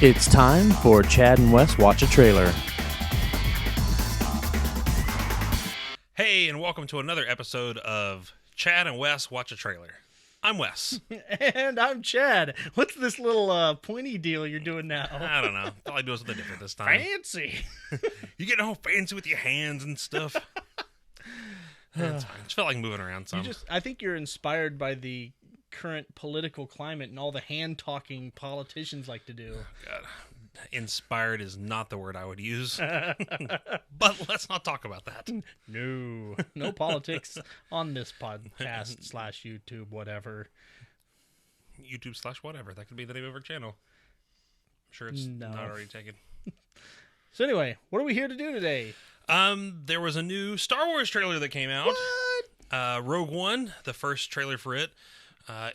It's time for Chad and Wes Watch a Trailer. Hey, and welcome to another episode of Chad and Wes Watch a Trailer. I'm Wes. And I'm Chad. What's this little pointy deal you're doing now? I don't know. Thought I'd do something different this time. Fancy. You getting all fancy with your hands and stuff. That's fine. Just felt like moving around some. I think you're inspired by the current political climate and all the hand-talking politicians like to do. God. Inspired is not the word I would use. But let's not talk about that. No politics on this podcast / YouTube, whatever. YouTube / whatever. That could be the name of our channel. I'm sure it's not already taken. So anyway, what are we here to do today? There was a new Star Wars trailer that came out. What? Rogue One, the first trailer for it,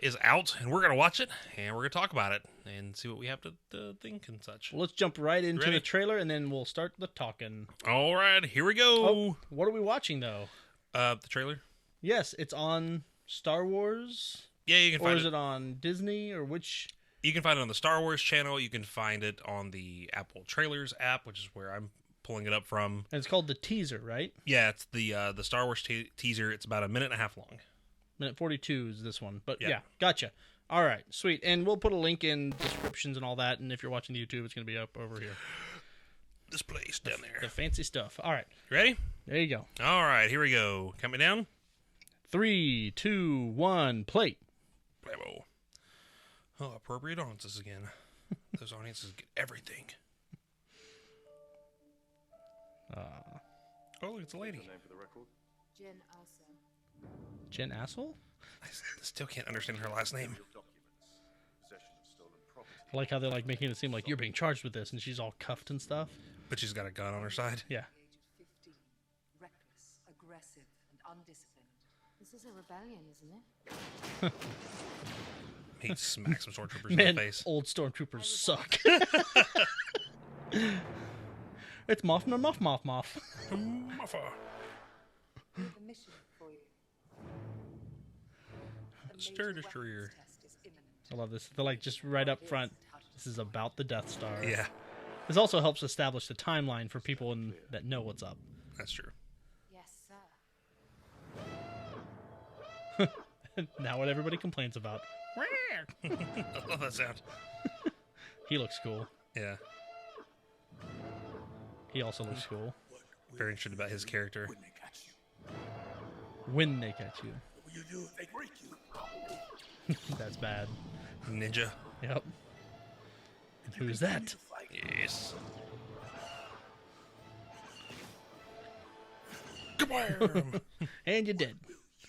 is out, and we're going to watch it, and we're going to talk about it, and see what we have to think and such. Well, let's jump right into Ready? the trailer, and then we'll start the talking. All right, here we go. Oh, what are we watching, though? The trailer? Yes, it's on Star Wars. Yeah, you can find Or is it on Disney, or which? You can find it on the Star Wars channel. You can find it on the Apple Trailers app, which is where I'm pulling it up from. And it's called the teaser, right? Yeah, it's the Star Wars teaser. It's about a minute and a half long. Minute 42 is this one. But Yeah. yeah, gotcha. All right, sweet. And we'll put a link in descriptions and all that. And if you're watching the YouTube, it's going to be up over here. This place down there. The fancy stuff. All right, Ready? there you go. All right, here we go. Count me down. 3, 2, 1, play. Bravo. Oh, appropriate audiences again. Those audiences get everything. Oh, look, it's a lady. Jen Assel? I still can't understand her last name. I like how they're like making it seem like you're being charged with this, and she's all cuffed and stuff. But she's got a gun on her side. Yeah. 15, reckless, aggressive, and undisciplined. This is a rebellion, isn't it? He smacks some stormtroopers in Man, the face. old stormtroopers suck. It's Moff. Muffa. We have a mission for you. A Star major Destroyer. weapons test is imminent. I love this. They're like just right up front. This is about the Death Star. Yeah, This also helps establish the timeline for people that know what's up. that's true. Yes, sir. Now what everybody complains about. I love that sound. He looks cool. Yeah, He also looks cool. very interested about his character. When they catch you. That's bad. Ninja. Yep. And who's that? Yes. Kabam! And you're dead.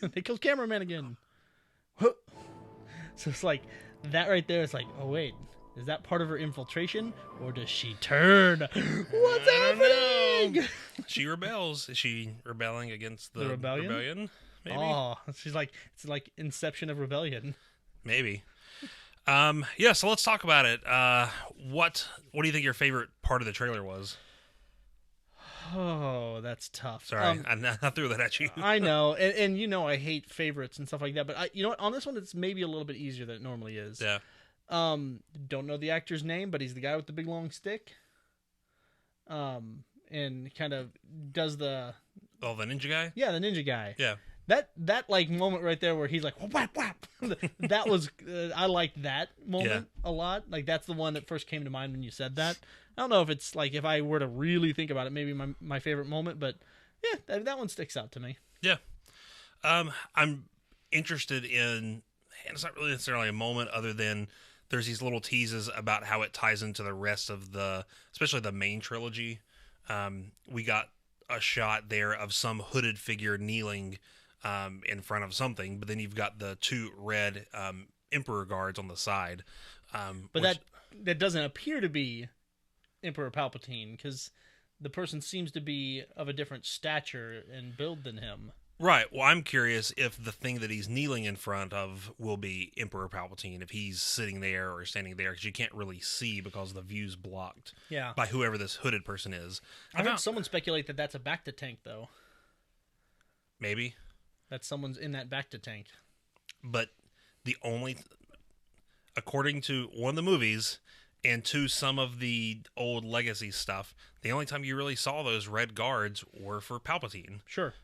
They killed cameraman again. Huh. So it's like, that right there is like, oh wait, is that part of her infiltration? Or does she turn? What's I don't happening? know. She rebels. Is she rebelling against the rebellion? Maybe. Oh, she's like, it's like Inception of Rebellion. Maybe. Yeah, so let's talk about it. What do you think your favorite part of the trailer was? Oh, that's tough. Sorry, I threw that at you. I know, and you know I hate favorites and stuff like that, but you know what? On this one, it's maybe a little bit easier than it normally is. Yeah. Don't know the actor's name, but he's the guy with the big long stick. And kind of does the the ninja guy? the ninja guy. Yeah. That like moment right there where he's like whap whap. That was I liked that moment a lot. Like that's the one that first came to mind when you said that. I don't know if it's like if I were to really think about it, maybe my favorite moment, but yeah, that one sticks out to me. Yeah. I'm interested in, and it's not really necessarily a moment other than there's these little teases about how it ties into the rest of especially the main trilogy. We got a shot there of some hooded figure kneeling in front of something, but then you've got the two red Emperor guards on the side. But that doesn't appear to be Emperor Palpatine because the person seems to be of a different stature and build than him. Right. Well, I'm curious if the thing that he's kneeling in front of will be Emperor Palpatine, if he's sitting there or standing there, because you can't really see because the view's blocked by whoever this hooded person is. I heard someone speculate that that's a Bacta tank, though. Maybe. That someone's in that Bacta tank. But the only... according to one of the movies, And to some of the old legacy stuff, the only time you really saw those red guards were for Palpatine. Sure.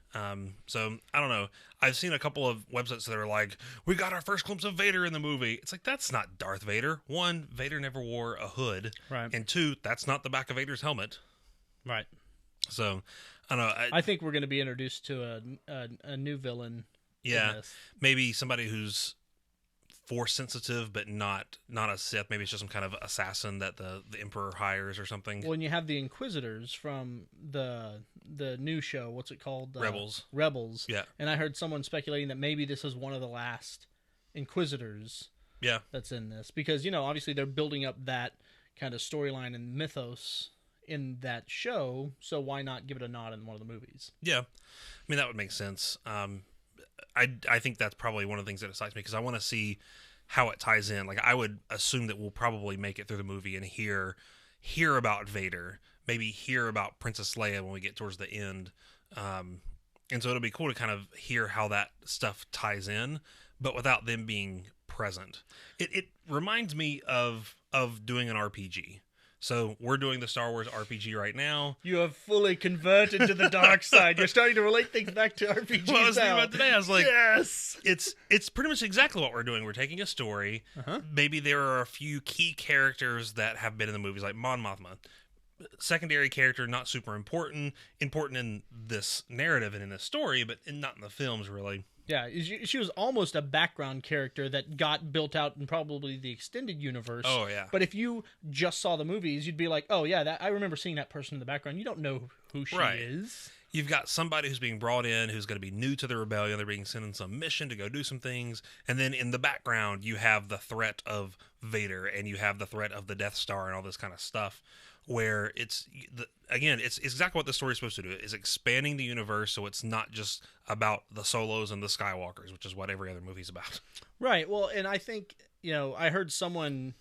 So I don't know. I've seen a couple of websites that are like, we got our first glimpse of Vader in the movie. It's like, that's not Darth Vader. One, Vader never wore a hood. Right. And two, that's not the back of Vader's helmet. Right. So I don't know. I think we're going to be introduced to a new villain. Yeah. In this. Maybe somebody who's Force sensitive, but not a Sith. Maybe it's just some kind of assassin that the Emperor hires or something. Well, and you have the Inquisitors from the new show. What's it called? Rebels. Yeah. And I heard someone speculating that maybe this is one of the last Inquisitors. Yeah. That's in this because obviously they're building up that kind of storyline and mythos in that show. So why not give it a nod in one of the movies? Yeah, I mean that would make sense. I think that's probably one of the things that excites me because I want to see how it ties in. Like I would assume that we'll probably make it through the movie and hear about Vader, maybe hear about Princess Leia when we get towards the end. And so it'll be cool to kind of hear how that stuff ties in, but without them being present. It reminds me of doing an RPG. So we're doing the Star Wars RPG right now. You have fully converted to the dark side. You're starting to relate things back to RPGs Well, I was thinking now. about today. I was like, yes, it's pretty much exactly what we're doing. We're taking a story. Maybe there are a few key characters that have been in the movies, like Mon Mothma. Secondary character, not super important in this narrative and in this story, but not in the films, really. Yeah, she was almost a background character that got built out in probably the extended universe. Oh, yeah. But if you just saw the movies, you'd be like, oh, yeah, I remember seeing that person in the background. You don't know who she is. You've got somebody who's being brought in who's going to be new to the rebellion. They're being sent on some mission to go do some things. And then in the background, you have the threat of Vader and you have the threat of the Death Star and all this kind of stuff. Where it's exactly what the story is supposed to do. Is expanding the universe so it's not just about the Solos and the Skywalkers, which is what every other movie's about. Right. Well, and I think, I heard someone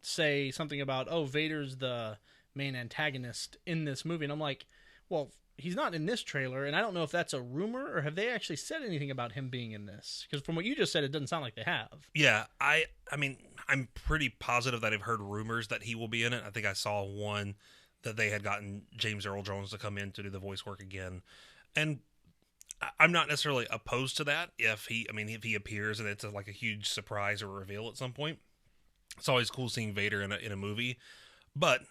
say something about, oh, Vader's the main antagonist in this movie. And I'm like, well, he's not in this trailer. And I don't know if that's a rumor or have they actually said anything about him being in this? Because from what you just said, it doesn't sound like they have. Yeah. I mean, I'm pretty positive that I've heard rumors that he will be in it. I think I saw one that they had gotten James Earl Jones to come in to do the voice work again. And I'm not necessarily opposed to that if he appears and it's like a huge surprise or reveal at some point. It's always cool seeing Vader in a movie. But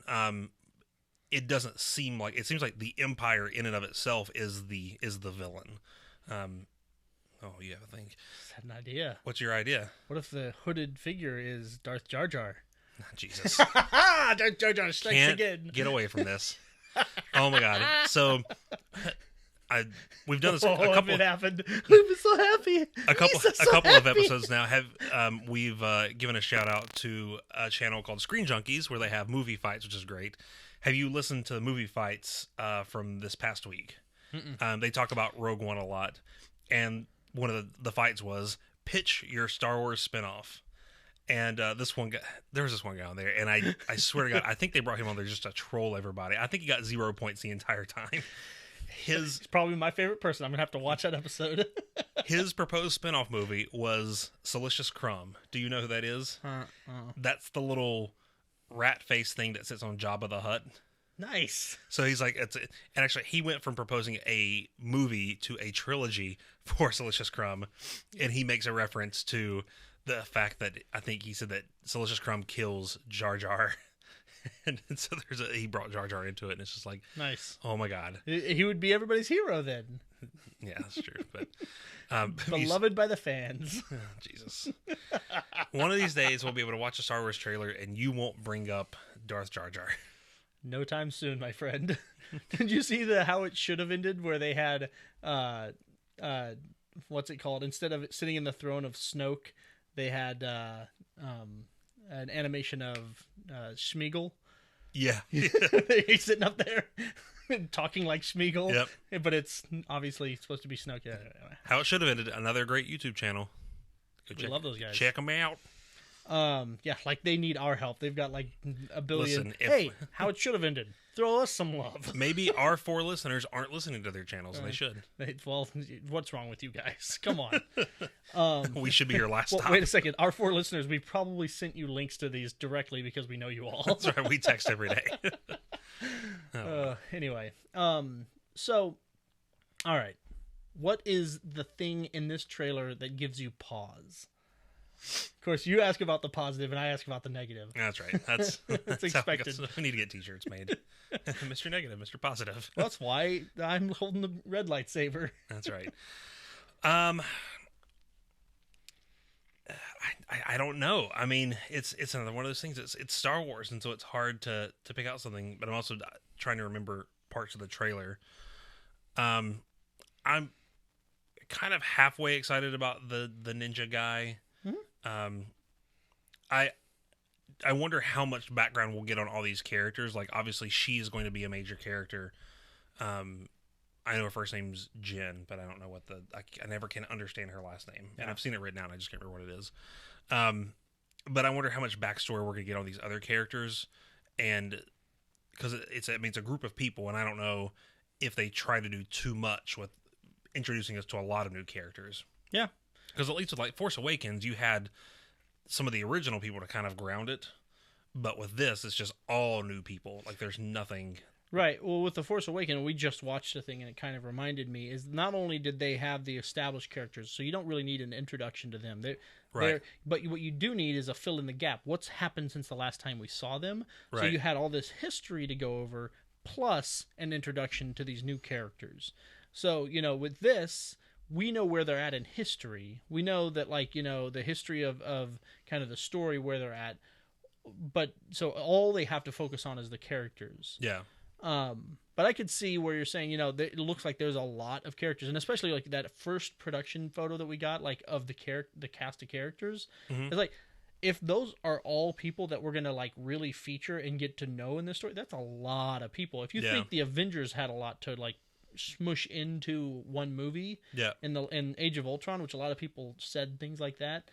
it doesn't seem like, it seems like the Empire in and of itself is the villain. Oh, you have a think. I had an idea. What's your idea? What if the hooded figure is Darth Jar Jar? Jesus. Darth Jar Jar strikes Can't again. get away from this. Oh my God. So we've done this a couple. If it happened, I'd be so happy. A couple of episodes now have we've given a shout out to a channel called Screen Junkies where they have movie fights, which is great. Have you listened to the movie fights from this past week? They talk about Rogue One a lot, and one of the fights was pitch your Star Wars spinoff. And there was this one guy on there, and I swear to God, I think they brought him on there just to troll everybody. I think he got 0 points the entire time. He's probably my favorite person. I'm gonna have to watch that episode. His proposed spinoff movie was Salacious Crumb. Do you know who that is? That's the little rat face thing that sits on Jabba the Hutt. Nice. So he's like, and actually he went from proposing a movie to a trilogy for Salacious Crumb, and he makes a reference to the fact that I think he said that Salacious Crumb kills Jar Jar. And so he brought Jar Jar into it, and it's just like, nice. Oh my God, he would be everybody's hero then. Yeah, that's true. But beloved by the fans. Oh, Jesus. One of these days we'll be able to watch a Star Wars trailer, and you won't bring up Darth Jar Jar. No time soon, my friend. Did you see how it should have ended, where they had what's it called? Instead of sitting in the throne of Snoke, they had an animation of Schmeagol. Yeah. He's sitting up there talking like Schmeagol. Yep. But it's obviously supposed to be Snoke. Yeah, anyway. How it should have ended. Another great YouTube channel. We love those guys. Check them out. Yeah, like they need our help. They've got like a billion. Listen, Hey, how it should have ended. Throw us some love. Maybe our 4 listeners aren't listening to their channels, and they should. Well, what's wrong with you guys? Come on. We should be your last stop. Wait a second. Our 4 listeners, we probably sent you links to these directly because we know you all. That's right. We text every day. Anyway, so, all right. What is the thing in this trailer that gives you pause? Of course, you ask about the positive, and I ask about the negative. That's right. That's expected. We need to get T-shirts made. Mr. Negative, Mr. Positive. Well, that's why I'm holding the red lightsaber. That's right. I don't know. I mean, it's another one of those things. It's Star Wars, and so it's hard to pick out something. But I'm also trying to remember parts of the trailer. I'm kind of halfway excited about the ninja guy. Mm-hmm. I wonder how much background we'll get on all these characters. Like, obviously, she is going to be a major character. I know her first name's Jen, but I don't know what I never can understand her last name. Yeah. And I've seen it written down. I just can't remember what it is. But I wonder how much backstory we're going to get on these other characters. And because it's a group of people, and I don't know if they try to do too much with introducing us to a lot of new characters. Yeah. Because at least with like Force Awakens, you had some of the original people to kind of ground it. But with this, it's just all new people. Like, there's nothing. Right. Well, with The Force Awakens, we just watched the thing, and it kind of reminded me, is not only did they have the established characters, so you don't really need an introduction to them. But what you do need is a fill in the gap. What's happened since the last time we saw them? Right. So you had all this history to go over, plus an introduction to these new characters. So, with this, we know where they're at in history. We know that, the history of kind of the story where they're at. But so all they have to focus on is the characters. Yeah. But I could see where you're saying, it looks like there's a lot of characters, and especially like that first production photo that we got, like of the cast of characters. Mm-hmm. It's like, if those are all people that we're gonna like really feature and get to know in this story, that's a lot of people. If you think the Avengers had a lot to like smush into one movie, in Age of Ultron, which a lot of people said things like that.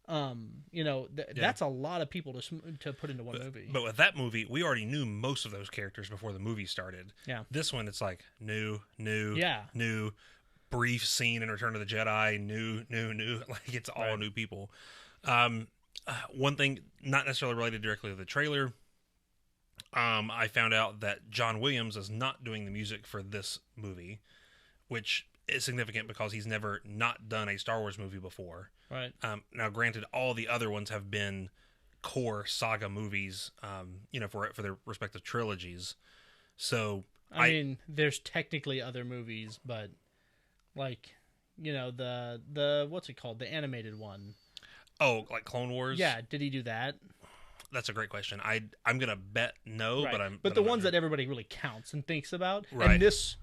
That's a lot of people to put into one movie. But with that movie, we already knew most of those characters before the movie started. Yeah. This one, it's like new, brief scene in Return of the Jedi, new. Like, it's all new people. One thing, not necessarily related directly to the trailer, I found out that John Williams is not doing the music for this movie, which is significant because he's never not done a Star Wars movie before. Right. Now, granted, all the other ones have been core saga movies, for their respective trilogies. So I mean, there's technically other movies, but like, the what's it called? The animated one. Oh, like Clone Wars? Yeah. Did he do that? That's a great question. I'm gonna bet no, right. but But the ones that everybody really counts and thinks about, right. And this.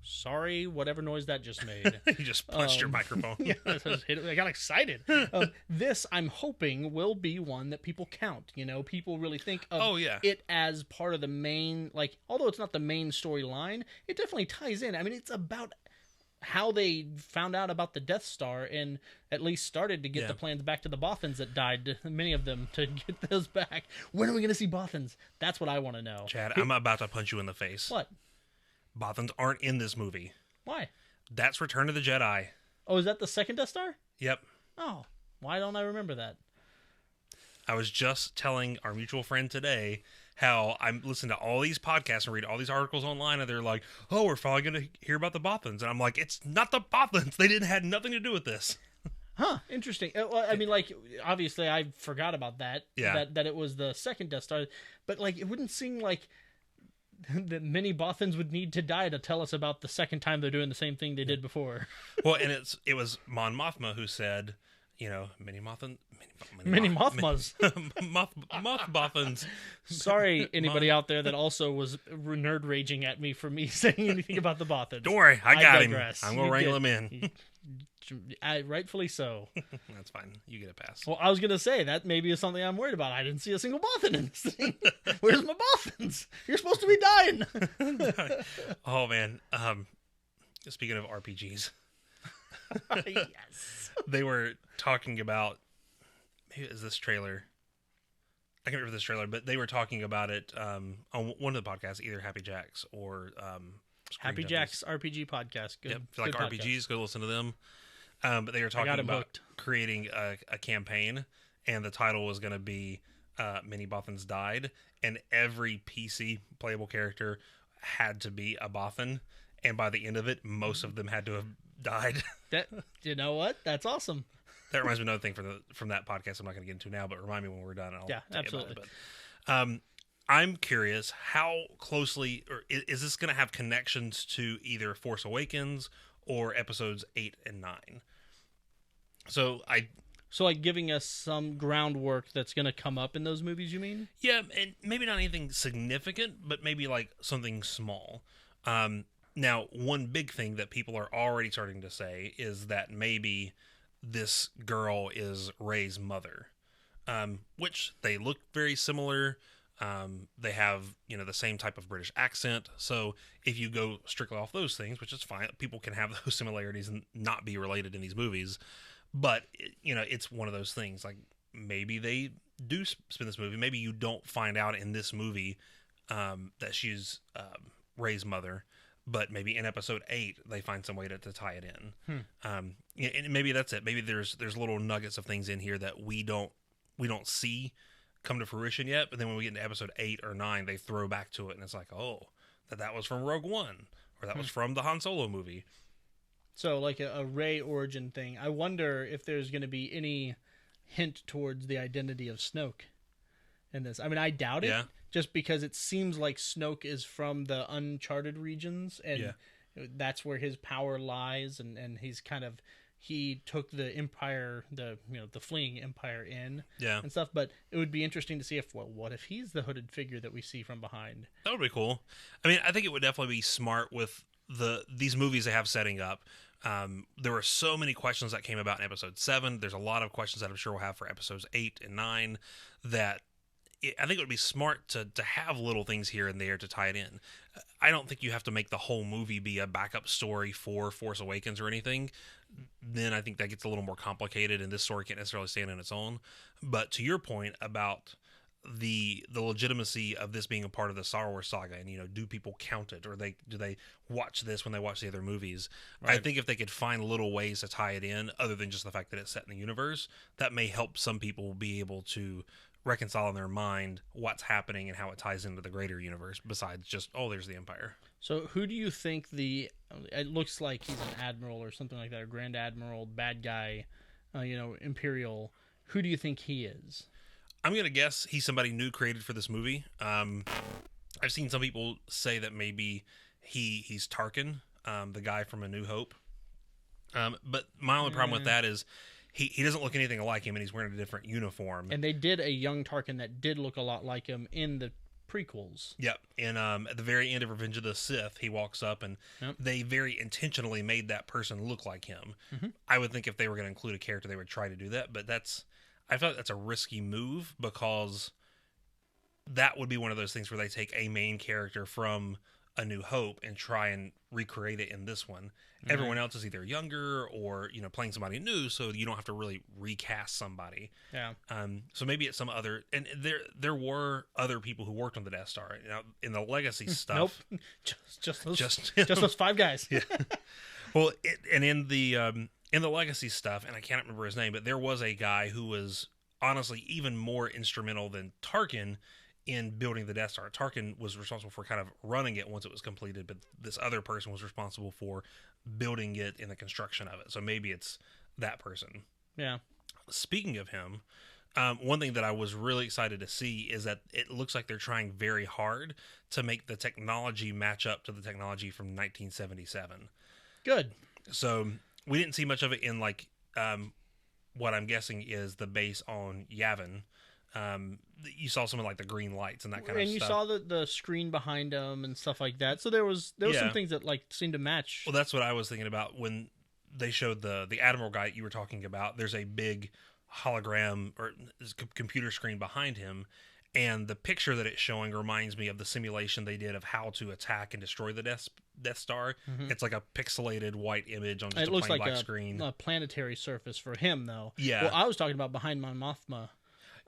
Sorry, whatever noise that just made. You just punched your microphone. Yeah, I got excited. This, I'm hoping, will be one that people count. People really think of it as part of the main, although it's not the main storyline, it definitely ties in. I mean, it's about how they found out about the Death Star and at least started to get the plans back to the Bothans that died, many of them, to get those back. When are we going to see Bothans? That's what I want to know. Chad, I'm about to punch you in the face. What? Bothans aren't in this movie. Why? That's Return of the Jedi. Oh, is that the second Death Star? Yep. Oh, why don't I remember that? I was just telling our mutual friend today how I'm listening to all these podcasts and read all these articles online, and they're like, oh, we're finally going to hear about the Bothans. And I'm like, it's not the Bothans. They had nothing to do with this. Huh, interesting. Well, I mean, obviously I forgot about that. Yeah. That it was the second Death Star. But, it wouldn't seem like that many Bothans would need to die to tell us about the second time they're doing the same thing they did before. Well, and it was Mon Mothma who said, many Mothmas. Moth Bothans. Sorry, anybody out there that also was nerd raging at me for me saying anything about the Bothans. Don't worry, I got him. I'm going to wrangle him in. Rightfully so. That's fine. You get a pass. Well, I was going to say, that maybe is something I'm worried about. I didn't see a single Bothan in this thing. Where's my Bothans? You're supposed to be dying. Oh, man. Speaking of RPGs. Yes. They were talking about, who is this trailer? I can't remember this trailer, but they were talking about it on one of the podcasts, either Happy Jacks or Screen Happy Junkies. Jack's RPG podcast. Good. Yep. If you like good podcast. RPGs, go listen to them. But they were talking got 'em about hooked. creating a campaign, and the title was going to be Many Bothans Died, and every PC playable character had to be a Bothan, and by the end of it, most of them had to have died. That, you know what? That's awesome. That reminds me of another thing from that podcast I'm not going to get into now, but remind me when we're done. And I'll Yeah, tell you absolutely. about it. But, I'm curious, how closely, or is this going to have connections to either Force Awakens or episodes 8 and 9? So like giving us some groundwork that's going to come up in those movies, you mean? yeah, and maybe not anything significant, but maybe like something small. Now, one big thing that people are already starting to say is that maybe this girl is Rey's mother, which they look very similar. They have, the same type of British accent. So if you go strictly off those things, which is fine, people can have those similarities and not be related in these movies. But, it's one of those things. Like, maybe they do spin this movie. Maybe you don't find out in this movie that she's Rey's mother. But maybe in episode 8, they find some way to tie it in. And maybe that's it. Maybe there's little nuggets of things in here that we don't see come to fruition yet. But then when we get into episode 8 or 9, they throw back to it, and it's like, oh, that was from Rogue One, or that was from the Han Solo movie. So like a Rey origin thing. I wonder if there's going to be any hint towards the identity of Snoke in this. I mean, I doubt it. Yeah. Just because it seems like Snoke is from the uncharted regions, and that's where his power lies, and he's he took the Empire, the fleeing Empire in, and stuff. But it would be interesting to see what if he's the hooded figure that we see from behind? That would be cool. I mean, I think it would definitely be smart with these movies they have setting up. There were so many questions that came about in episode 7. There's a lot of questions that I'm sure we'll have for episodes 8 and 9 that I think it would be smart to have little things here and there to tie it in. I don't think you have to make the whole movie be a backup story for Force Awakens or anything. Then I think that gets a little more complicated, and this story can't necessarily stand on its own. But to your point about the legitimacy of this being a part of the Star Wars saga, and do people count it, or do they watch this when they watch the other movies? Right. I think if they could find little ways to tie it in, other than just the fact that it's set in the universe, that may help some people be able to reconcile in their mind what's happening and how it ties into the greater universe, besides just, oh, there's the Empire. So who do you think it looks like he's an admiral or something like that, or Grand Admiral, bad guy, Imperial. Who do you think he is? I'm going to guess he's somebody new created for this movie. I've seen some people say that maybe he's Tarkin, the guy from A New Hope. But my only problem with that is he doesn't look anything like him, and he's wearing a different uniform. And they did a young Tarkin that did look a lot like him in the prequels. Yep. And at the very end of Revenge of the Sith, he walks up, and they very intentionally made that person look like him. Mm-hmm. I would think if they were going to include a character, they would try to do that, but I feel like that's a risky move, because that would be one of those things where they take a main character from A New Hope and try and recreate it in this one. Mm-hmm. Everyone else is either younger or, playing somebody new, so you don't have to really recast somebody. Yeah. So maybe it's some other, and there were other people who worked on the Death Star. In the Legacy stuff. Nope. Just those 5 guys. Yeah. Well, and in the Legacy stuff, and I can't remember his name, but there was a guy who was honestly even more instrumental than Tarkin in building the Death Star. Tarkin was responsible for kind of running it once it was completed, but this other person was responsible for building it in the construction of it. So maybe it's that person. Yeah. Speaking of him, one thing that I was really excited to see is that it looks like they're trying very hard to make the technology match up to the technology from 1977. Good. So we didn't see much of it in what I'm guessing is the base on Yavin. You saw some of the green lights and that kind of stuff. And you saw the screen behind them and stuff like that. So there was some things that seemed to match. Well, that's what I was thinking about when they showed the Admiral guy you were talking about. There's a big hologram or computer screen behind him, And the picture that it's showing reminds me of the simulation they did of how to attack and destroy the Death Star. Mhm. It's like a pixelated white image on just It a looks plain like black screen. a planetary surface for him, though. Yeah. Well, I was talking about behind Mon Mothma.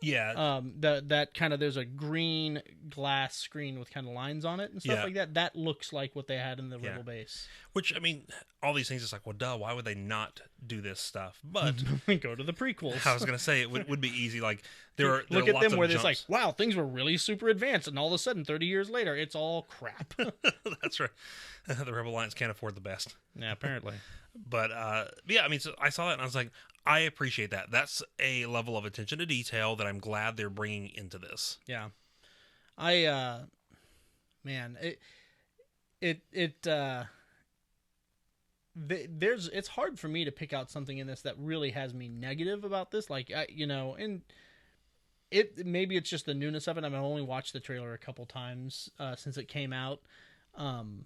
Yeah. That kind of, there's a green glass screen with kind of lines on it and stuff Yeah. like that. That looks like what they had in the Yeah. Rebel base. Which, I mean, all these things, it's like, well, duh, why would they not do this stuff? But Go to the prequels. I was going to say, it would be easy. Like, there are Look at lots them of where jumps. it's like, wow, things were really super advanced, and all of a sudden, 30 years later, it's all crap. That's right. The Rebel Alliance can't afford the best. Yeah, apparently. But yeah, I mean, so I saw that and I was like, I appreciate that. That's a level of attention to detail that I'm glad they're bringing into this. Yeah, man, it's hard for me to pick out something in this that really has me negative about this. Like, and maybe it's just the newness of it. I've only watched the trailer a couple times since it came out,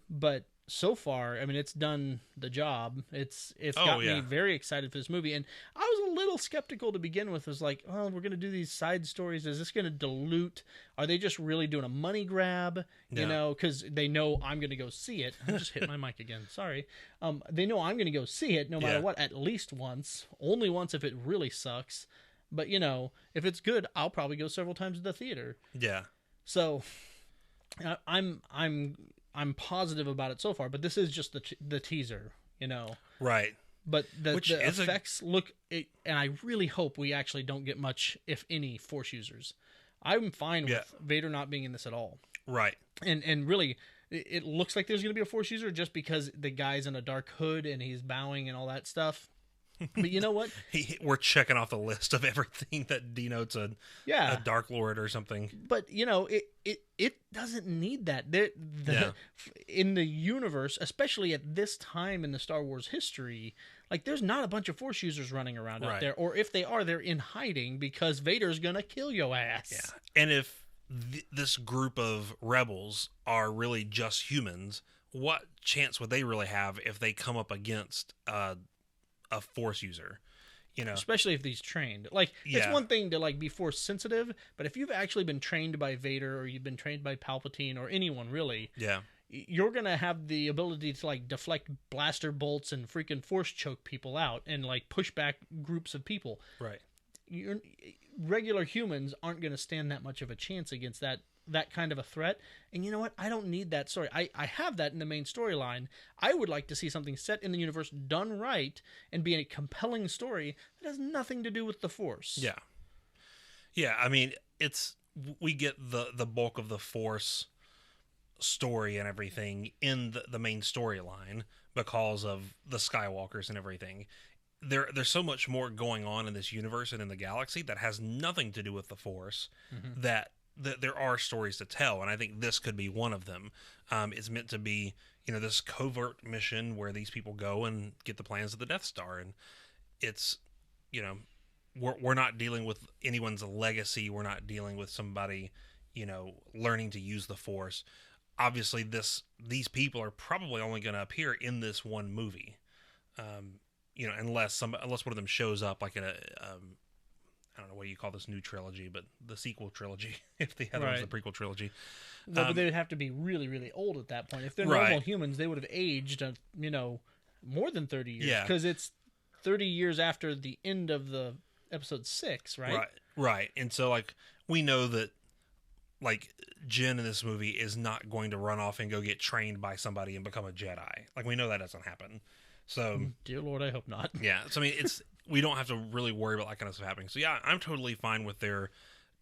but so far, I mean, it's done the job. It's got me very excited for this movie, and I was a little skeptical to begin with. It was like, oh, we're going to do these side stories. Is this going to dilute? Are they just really doing a money grab? You know, because they know I'm going to go see it. I just hit my mic again. Sorry. They know I'm going to go see it no matter what, at least once. Only once if it really sucks. But, if it's good, I'll probably go several times to the theater. Yeah. So I'm positive about it so far, but this is just the teaser, Right. But the is effects look, and I really hope we actually don't get much, if any, Force users. I'm fine with Vader not being in this at all. Right. And really, it looks like there's going to be a Force user just because the guy's in a dark hood and he's bowing and all that stuff. But you know what? We're checking off the list of everything that denotes a Dark Lord or something. But it doesn't need that. In the universe, especially at this time in the Star Wars history, like, there's not a bunch of Force users running around out there, or if they are, they're in hiding because Vader's gonna kill your ass. Yeah, and if this group of rebels are really just humans, what chance would they really have if they come up against a Force user? Especially if he's trained. Like, it's one thing to be Force sensitive, but if you've actually been trained by Vader, or you've been trained by Palpatine, or anyone really, you're gonna have the ability to deflect blaster bolts and freaking Force choke people out and push back groups of people. Right. Regular humans aren't gonna stand that much of a chance against that kind of a threat. And you know what? I don't need that story. I have that in the main storyline. I would like to see something set in the universe, done right, and be a compelling story that has nothing to do with the Force. Yeah. Yeah, I mean, we get the bulk of the Force story and everything in the main storyline because of the Skywalkers and everything. There's so much more going on in this universe and in the galaxy that has nothing to do with the Force that there are stories to tell, and I think this could be one of them. It's meant to be, this covert mission where these people go and get the plans of the Death Star, and it's, we're not dealing with anyone's legacy. We're not dealing with somebody, learning to use the Force. Obviously, these people are probably only going to appear in this one movie, unless one of them shows up like in a I don't know what you call this new trilogy, but the sequel trilogy, if the other one's the prequel trilogy. Well, but they would have to be really, really old at that point. If they're normal humans, they would have aged, more than 30 years. Yeah. Because it's 30 years after the end of the episode 6, right? Right. And so, we know that, Jyn in this movie is not going to run off and go get trained by somebody and become a Jedi. We know that doesn't happen. So, dear Lord, I hope not. Yeah. So, I mean, we don't have to really worry about that kind of stuff happening. So, yeah, I'm totally fine with there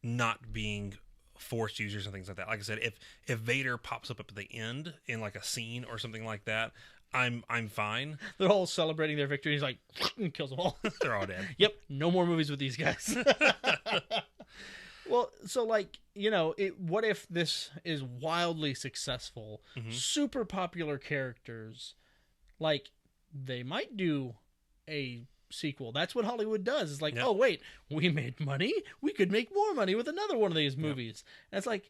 not being Force users and things like that. Like I said, if Vader pops up at the end in a scene or something like that, I'm fine. They're all celebrating their victory. He's like, and kills them all. They're all dead. Yep. No more movies with these guys. Well, so what if this is wildly successful, super popular characters, they might do a sequel. That's what Hollywood does. It's oh wait, we made money. We could make more money with another one of these movies. And it's I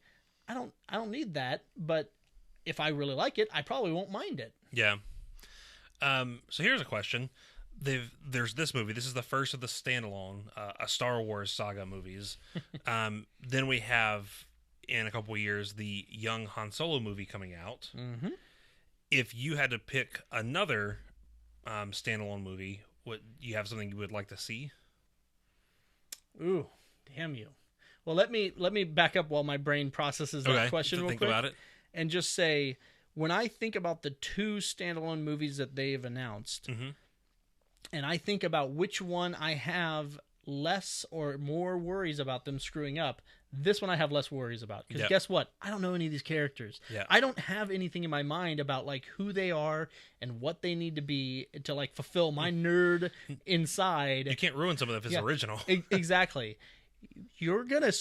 don't need that, but if I really like it, I probably won't mind it. Yeah. So here's a question. there's this movie. This is the first of the standalone, a Star Wars saga movies. Then we have, in a couple of years, the young Han Solo movie coming out. Mm-hmm. If you had to pick another standalone movie, what you have something you would like to see? Ooh, damn you. Well, let me back up while my brain processes that question real quick. Think about it. And just say, when I think about the 2 standalone movies that they've announced, and I think about which one I have less or more worries about them screwing up, this one I have less worries about. Because guess what? I don't know any of these characters. Yeah. I don't have anything in my mind about like who they are and what they need to be to like fulfill my nerd inside. You can't ruin something if it's original. Exactly. You're gonna,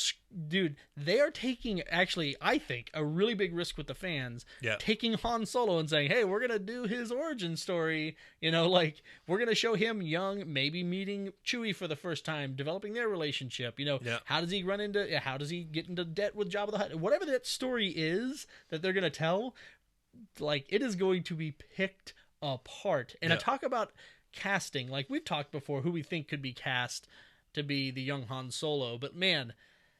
dude. They are taking, actually, I think, a really big risk with the fans. Yeah. Taking Han Solo and saying, "Hey, we're gonna do his origin story." You know, like we're gonna show him young, maybe meeting Chewie for the first time, developing their relationship. You know, how does he how does he get into debt with Jabba the Hutt? Whatever that story is that they're gonna tell, like it is going to be picked apart. And I talk about casting, like we've talked before, who we think could be cast to be the young Han Solo, but man,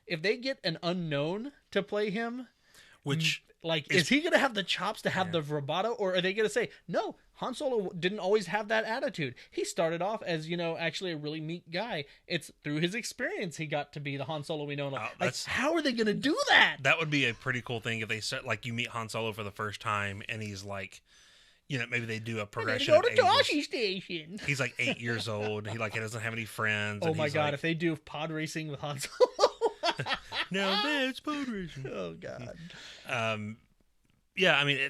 if they get an unknown to play him, which like is he gonna have the chops to have the bravado, or are they gonna say no? Han Solo didn't always have that attitude. He started off as, you know, actually a really meek guy. It's through his experience he got to be the Han Solo we know. Like, how are they gonna do that? That would be a pretty cool thing if they said, like, you meet Han Solo for the first time and he's like, you know, maybe they do a progression. Go to Toshi Station. He's like 8 years old. He doesn't have any friends. Oh my god! Like, if they do pod racing with Han Solo, now that's pod racing. Oh god. Yeah, I mean,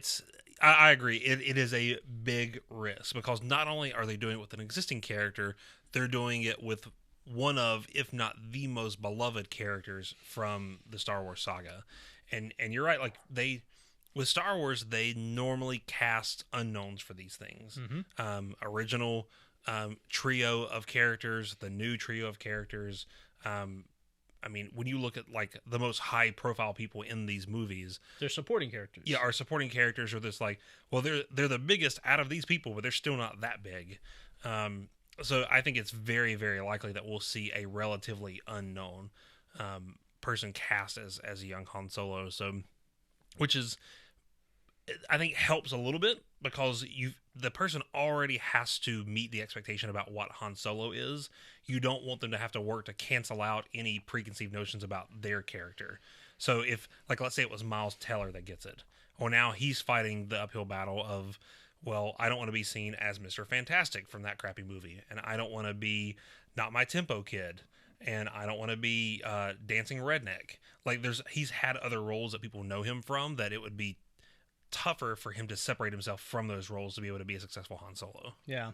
I agree. It is a big risk because not only are they doing it with an existing character, they're doing it with one of, if not the most beloved characters from the Star Wars saga. And you're right. Like with Star Wars, they normally cast unknowns for these things. Original trio of characters, the new trio of characters. I mean, when you look at like the most high profile people in these movies, they're supporting characters. Yeah, our supporting characters are this like, well, they're the biggest out of these people, but they're still not that big. So I think it's very, very likely that we'll see a relatively unknown person cast as a young Han Solo. So, which is, I think, helps a little bit because the person already has to meet the expectation about what Han Solo is. You don't want them to have to work to cancel out any preconceived notions about their character. So if, like, let's say it was Miles Teller that gets it, or now he's fighting the uphill battle of, well, I don't want to be seen as Mr. Fantastic from that crappy movie, and I don't want to be Not My Tempo Kid, and I don't want to be Dancing Redneck. Like, he's had other roles that people know him from that it would be tougher for him to separate himself from those roles to be able to be a successful Han Solo. Yeah.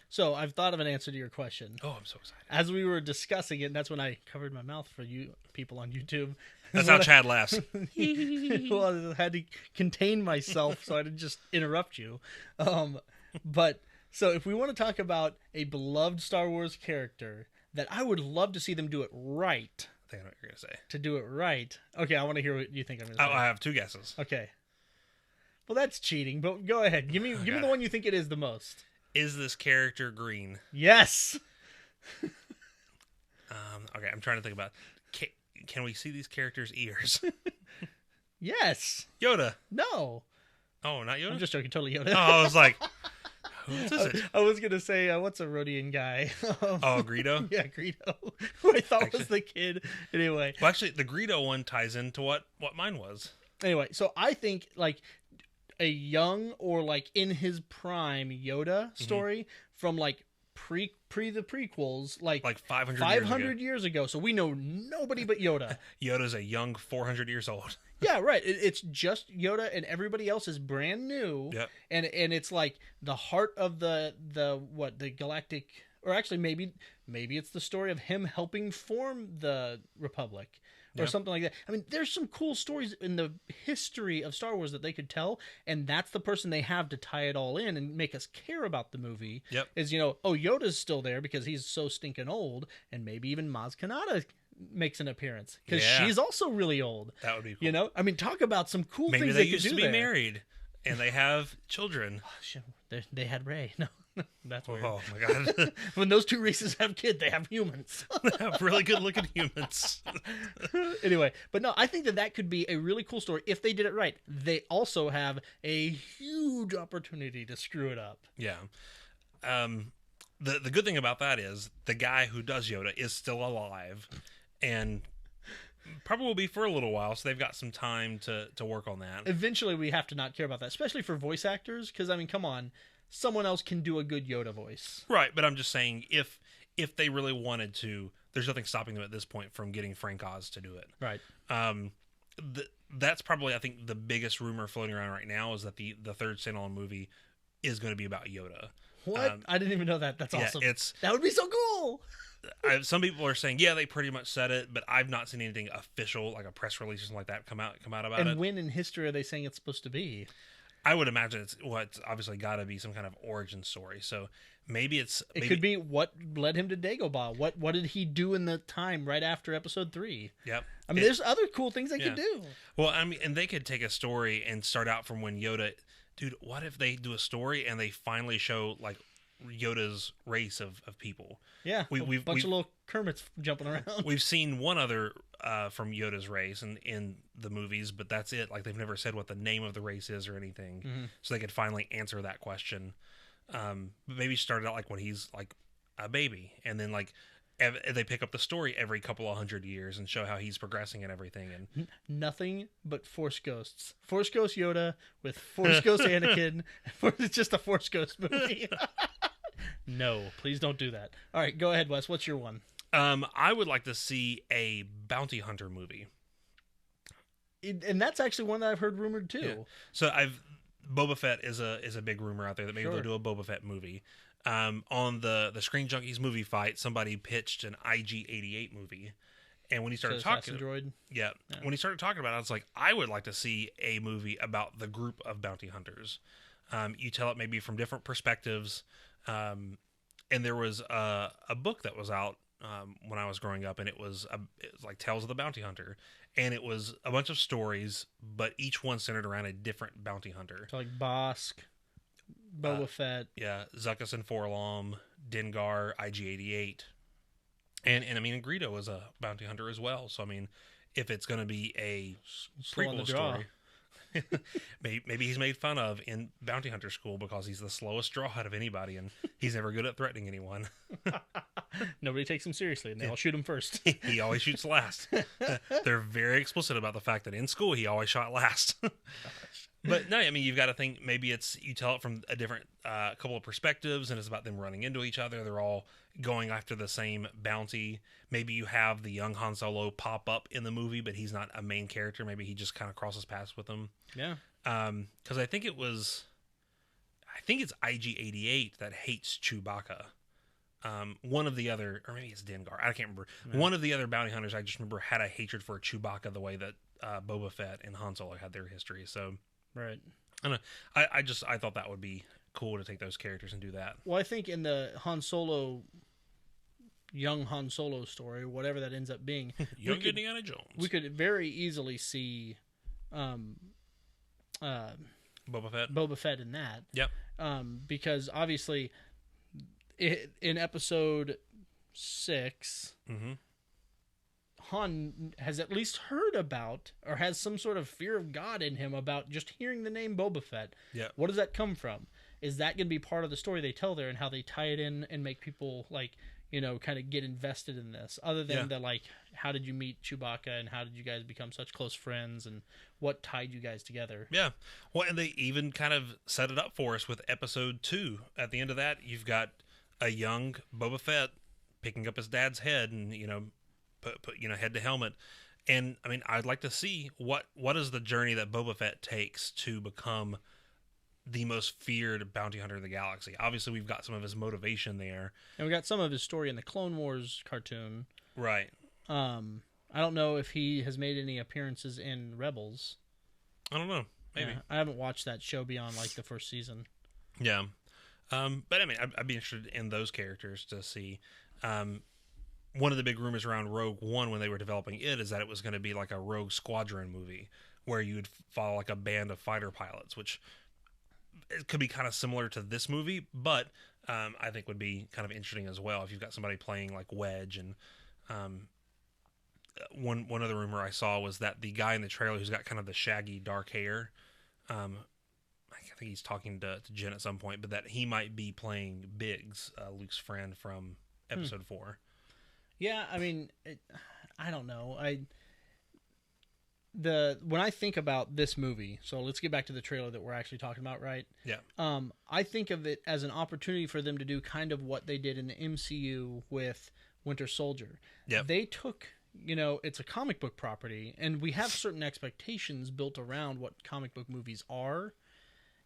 So I've thought of an answer to your question. Oh, I'm so excited. As we were discussing it, and that's when I covered my mouth for you people on YouTube. That's how Chad laughs. Well, I had to contain myself so I didn't just interrupt you. But so if we want to talk about a beloved Star Wars character that I would love to see them do it right. I think I know what you're going to say. To do it right. Okay, I want to hear what you think I'm going to say. I have 2 guesses. Okay. Well, that's cheating, but go ahead. Give me the one you think it is the most. Is this character green? Yes. Okay, I'm trying to think about. Can we see these characters' ears? Yes. Yoda. No. Oh, not Yoda? I'm just joking. Totally Yoda. Oh, I was like, who is it? I was going to say, what's a Rhodian guy? Oh, Greedo? Yeah, Greedo. Who I thought was the kid. Anyway. Well, actually, the Greedo one ties into what mine was. Anyway, so I think, like, a young or, like, in his prime Yoda story from, like, pre the prequels, like 500 years ago. So we know nobody but Yoda. Yoda's a young 400 years old. Yeah, right. It's just Yoda and everybody else is brand new. Yep. And it's like the heart of the galactic, or actually maybe it's the story of him helping form the Republic. Or something like that. I mean, there's some cool stories in the history of Star Wars that they could tell, and that's the person they have to tie it all in and make us care about the movie. Yep. Is, you know, oh, Yoda's still there because he's so stinking old, and maybe even Maz Kanata makes an appearance because she's also really old. That would be cool. You know, I mean, talk about some cool maybe things they they could used do to be there. married and they have children. They had Rey. No. That's weird. Oh my god. When those two races have kids, they have humans. They have really good looking humans. Anyway, but no, I think that could be a really cool story if they did it right. They also have a huge opportunity to screw it up. Yeah. The good thing about that is the guy who does Yoda is still alive and probably will be for a little while, so they've got some time to work on that. Eventually, we have to not care about that, especially for voice actors, because, I mean, come on. Someone else can do a good Yoda voice. Right, but I'm just saying, if they really wanted to, there's nothing stopping them at this point from getting Frank Oz to do it. Right. That's probably, I think, the biggest rumor floating around right now is that the third standalone movie is going to be about Yoda. What? I didn't even know that. That's awesome. That would be so cool. Some people are saying, yeah, they pretty much said it, but I've not seen anything official, like a press release or something like that, come out about it. And when in history are they saying it's supposed to be? I would imagine it's obviously got to be some kind of origin story. So maybe it could be what led him to Dagobah. What did he do in the time right after Episode 3? Yep. I mean, there's other cool things they could do. Well, I mean, and they could take a story and start out from when Yoda. Dude, what if they do a story and they finally show like Yoda's race of people? Yeah, we've bunch of little Kermits jumping around. We've seen one other from Yoda's race in the movies, but that's it. Like, they've never said what the name of the race is or anything, so they could finally answer that question. But maybe start out like when he's like a baby, and then like they pick up the story every couple of 100 years and show how he's progressing and everything. And nothing but Force Ghosts. Force Ghost Yoda with Force Ghost Anakin. It's just a Force Ghost movie. No, please don't do that. All right, go ahead, Wes. What's your one? I would like to see a bounty hunter movie. And that's actually one that I've heard rumored too. Yeah. So Boba Fett is a big rumor out there that maybe they'll do a Boba Fett movie. On the Screen Junkies movie fight, somebody pitched an IG-88 movie, and when he started talking, droid. Yeah, when he started talking about it, I was like, I would like to see a movie about the group of bounty hunters. You tell it maybe from different perspectives, and there was a book that was out when I was growing up, and it was like Tales of the Bounty Hunter, and it was a bunch of stories, but each one centered around a different bounty hunter. So like Bosk, Boba Fett. Yeah, Zuckuss and Forlom, Dengar, IG-88. And I mean, Greedo was a bounty hunter as well. So, I mean, if it's going to be a prequel story, maybe he's made fun of in Bounty Hunter School because he's the slowest draw out of anybody, and he's never good at threatening anyone. Nobody takes him seriously, and they all shoot him first. He always shoots last. They're very explicit about the fact that in school he always shot last. But no, I mean, you've got to think maybe you tell it from a different couple of perspectives, and it's about them running into each other. They're all going after the same bounty. Maybe you have the young Han Solo pop up in the movie, but he's not a main character. Maybe he just kind of crosses paths with them. Yeah. Because I think it's IG-88 that hates Chewbacca. One of the other, or maybe it's Dengar, I can't remember. Yeah. One of the other bounty hunters, I just remember, had a hatred for Chewbacca the way that Boba Fett and Han Solo had their history. So, right. I don't know. I thought that would be cool to take those characters and do that. Well, I think in the young Han Solo story, whatever that ends up being, young Indiana Jones, we could very easily see Boba Fett in that. Yep. Because obviously, in Episode 6, Han has at least heard about, or has some sort of fear of God in him about just hearing the name Boba Fett. Yeah. What does that come from? Is that going to be part of the story they tell there, and how they tie it in and make people kind of get invested in this? Other than how did you meet Chewbacca, and how did you guys become such close friends, and what tied you guys together? Yeah. Well, and they even kind of set it up for us with Episode 2. At the end of that, you've got a young Boba Fett picking up his dad's head and, put head to helmet. And I mean, I'd like to see what is the journey that Boba Fett takes to become the most feared bounty hunter in the galaxy. Obviously, we've got some of his motivation there, and we got some of his story in the Clone Wars cartoon. Right. I don't know if he has made any appearances in Rebels. I don't know. Maybe. I haven't watched that show beyond the first season. Yeah. But I mean, I'd be interested in those characters to see. One of the big rumors around Rogue One when they were developing it is that it was going to be like a Rogue Squadron movie where you would follow like a band of fighter pilots, which it could be kind of similar to this movie, but I think would be kind of interesting as well if you've got somebody playing like Wedge. And one other rumor I saw was that the guy in the trailer who's got kind of the shaggy dark hair, I think he's talking to Jen at some point, but that he might be playing Biggs, Luke's friend from Episode 4. Yeah, I mean, I don't know. When I think about this movie, so let's get back to the trailer that we're actually talking about, right? Yeah. I think of it as an opportunity for them to do kind of what they did in the MCU with Winter Soldier. Yeah. They took, it's a comic book property, and we have certain expectations built around what comic book movies are,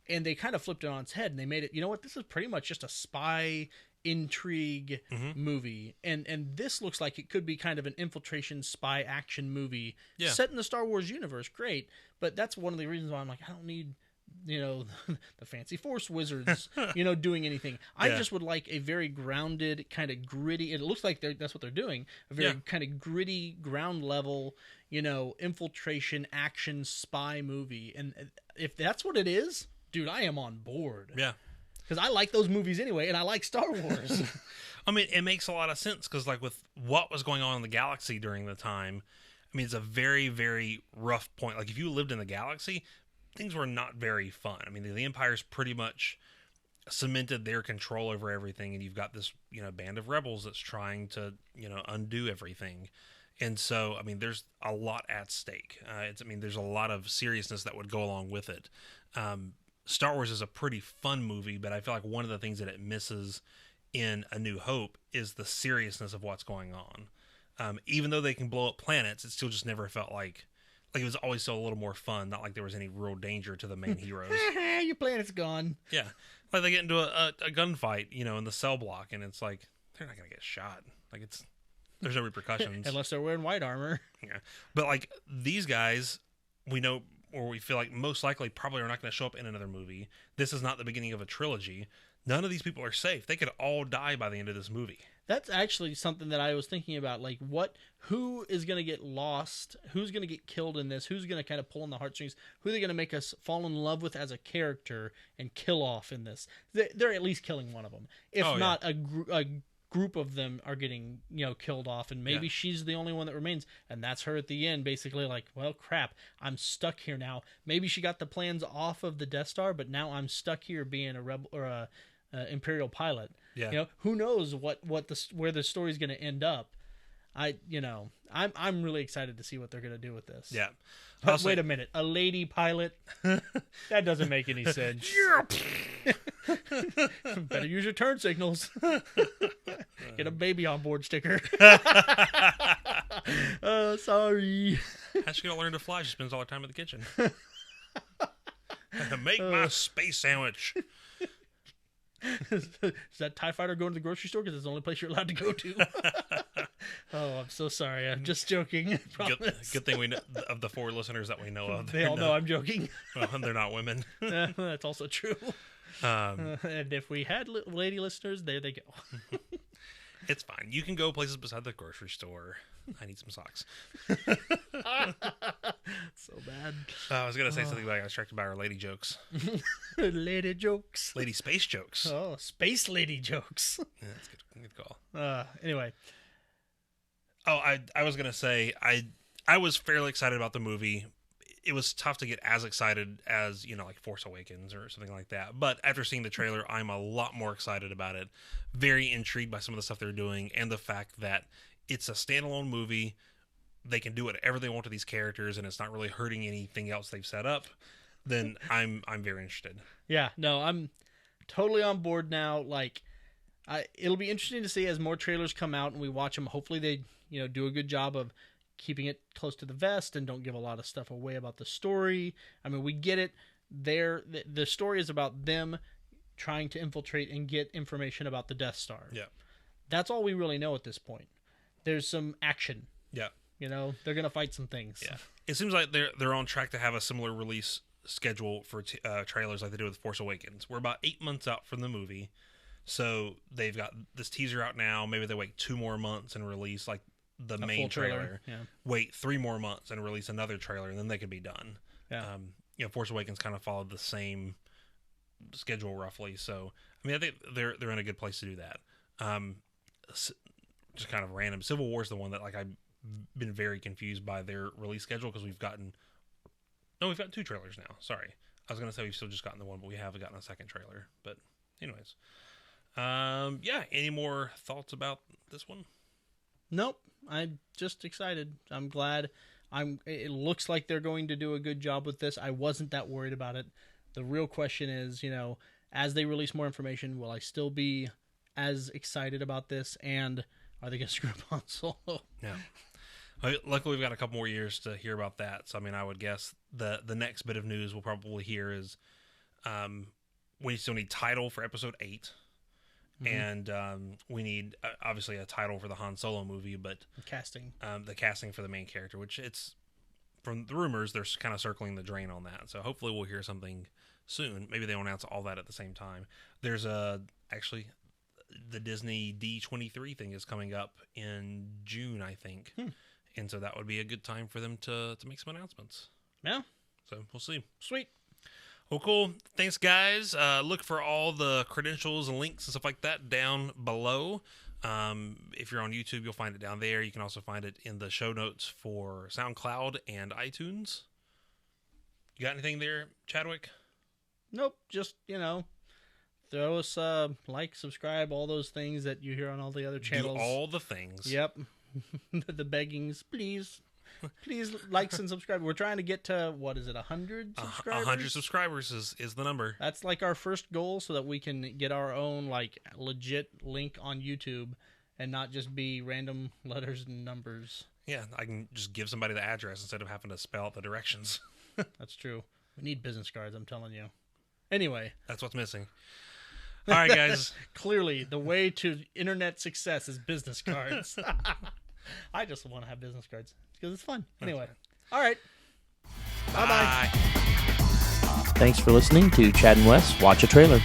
and they kind of flipped it on its head, and they made it, this is pretty much just a spy intrigue movie, and this looks like it could be kind of an infiltration spy action movie set in the Star Wars universe. Great, but that's one of the reasons why I'm like, I don't need the fancy force wizards doing anything. I just would like a very grounded, kind of gritty, it looks like that's what they're doing, a very kind of gritty, ground level infiltration action spy movie. And if that's what it is, dude, I am on board. Yeah. Because I like those movies anyway, and I like Star Wars. I mean, it makes a lot of sense because, like, with what was going on in the galaxy during the time, I mean, it's a very, very rough point. Like, if you lived in the galaxy, things were not very fun. I mean, the Empire's pretty much cemented their control over everything, and you've got this, band of rebels that's trying to, undo everything. And so, I mean, there's a lot at stake. There's a lot of seriousness that would go along with it. Star Wars is a pretty fun movie, but I feel like one of the things that it misses in A New Hope is the seriousness of what's going on. Even though they can blow up planets, it still just never felt like it was always still a little more fun, not like there was any real danger to the main heroes. Your planet's gone. Yeah. Like they get into a gunfight, in the cell block, and it's like, they're not going to get shot. Like, there's no repercussions. Unless they're wearing white armor. Yeah. But, like, these guys, we know, or we feel like most likely probably are not going to show up in another movie. This is not the beginning of a trilogy. None of these people are safe. They could all die by the end of this movie. That's actually something that I was thinking about. Like, who is going to get lost? Who's going to get killed in this? Who's going to kind of pull on the heartstrings? Who are they going to make us fall in love with as a character and kill off in this? They're at least killing one of them. If not, a group of them are getting killed off, and maybe she's the only one that remains, and that's her at the end, basically like, well, crap, I'm stuck here now. Maybe she got the plans off of the Death Star, but now I'm stuck here being a rebel or a Imperial pilot. Who knows where the story's going to end up. I'm really excited to see what they're going to do with this. Yeah. But wait a minute, a lady pilot? That doesn't make any sense. Better use your turn signals. Get a baby on board sticker. Sorry. How's she going to learn to fly? She spends all her time in the kitchen. Make my space sandwich. Is that TIE fighter going to the grocery store? Because it's the only place you're allowed to go to. Oh, I'm so sorry. I'm just joking. Good thing we know of the 4 listeners that we know of. They all know I'm joking. Well, they're not women. That's also true. And if we had lady listeners, there they go. It's fine. You can go places beside the grocery store. I need some socks. So bad. I was going to say something, but I got distracted by our lady jokes. Lady jokes. Lady space jokes. Oh, space lady jokes. Yeah, that's good. Good call. Anyway. Oh, I was going to say, I was fairly excited about the movie. It was tough to get as excited as, like Force Awakens or something like that. But after seeing the trailer, I'm a lot more excited about it. Very intrigued by some of the stuff they're doing and the fact that it's a standalone movie. They can do whatever they want to these characters, and it's not really hurting anything else they've set up. Then I'm very interested. Yeah, no, I'm totally on board now. Like, it'll be interesting to see as more trailers come out and we watch them. Hopefully they, do a good job of keeping it close to the vest and don't give a lot of stuff away about the story. I mean, we get it. The story is about them trying to infiltrate and get information about the Death Star. Yeah. That's all we really know at this point. There's some action. Yeah. They're going to fight some things. Yeah. It seems like they're on track to have a similar release schedule for trailers like they did with Force Awakens. We're about 8 months out from the movie. So they've got this teaser out now. Maybe they wait 2 more months and release like the main trailer. Yeah. Wait 3 more months and release another trailer, and then they could be done. Yeah. Force Awakens kind of followed the same schedule roughly. So I mean, I think they're in a good place to do that. Just kind of random. Civil War is the one that like I've been very confused by their release schedule because we've got 2 trailers now. Sorry, I was gonna say we've still just gotten the one, but we have gotten a second trailer. But anyways, yeah. Any more thoughts about this one? Nope. I'm just excited. I'm glad. It looks like they're going to do a good job with this. I wasn't that worried about it. The real question is, as they release more information, will I still be as excited about this? And are they going to screw up Han Solo? Yeah. Luckily, we've got a couple more years to hear about that. So, I mean, I would guess the next bit of news we'll probably hear is we still need title for Episode 8. And we need, obviously, a title for the Han Solo movie, but the casting for the main character, which it's, from the rumors, they're kind of circling the drain on that. So hopefully we'll hear something soon. Maybe they'll announce all that at the same time. There's actually, the Disney D23 thing is coming up in June, I think. And so that would be a good time for them to make some announcements. Yeah. So we'll see. Sweet. Well, cool. Thanks, guys. Look for all the credentials and links and stuff like that down below. If you're on YouTube, you'll find it down there. You can also find it in the show notes for SoundCloud and iTunes. You got anything there, Chadwick? Nope. Just, throw us like, subscribe, all those things that you hear on all the other channels. Do all the things. Yep. The beggings, please. Please like and subscribe. We're trying to get to, 100 subscribers? 100 subscribers is the number. That's like our first goal so that we can get our own like legit link on YouTube and not just be random letters and numbers. Yeah, I can just give somebody the address instead of having to spell out the directions. That's true. We need business cards, I'm telling you. Anyway. That's what's missing. All right, guys. Clearly, the way to internet success is business cards. I just want to have business cards because it's fun. Anyway. All right. Bye-bye. Thanks for listening to Chad and Wes Watch a Trailer.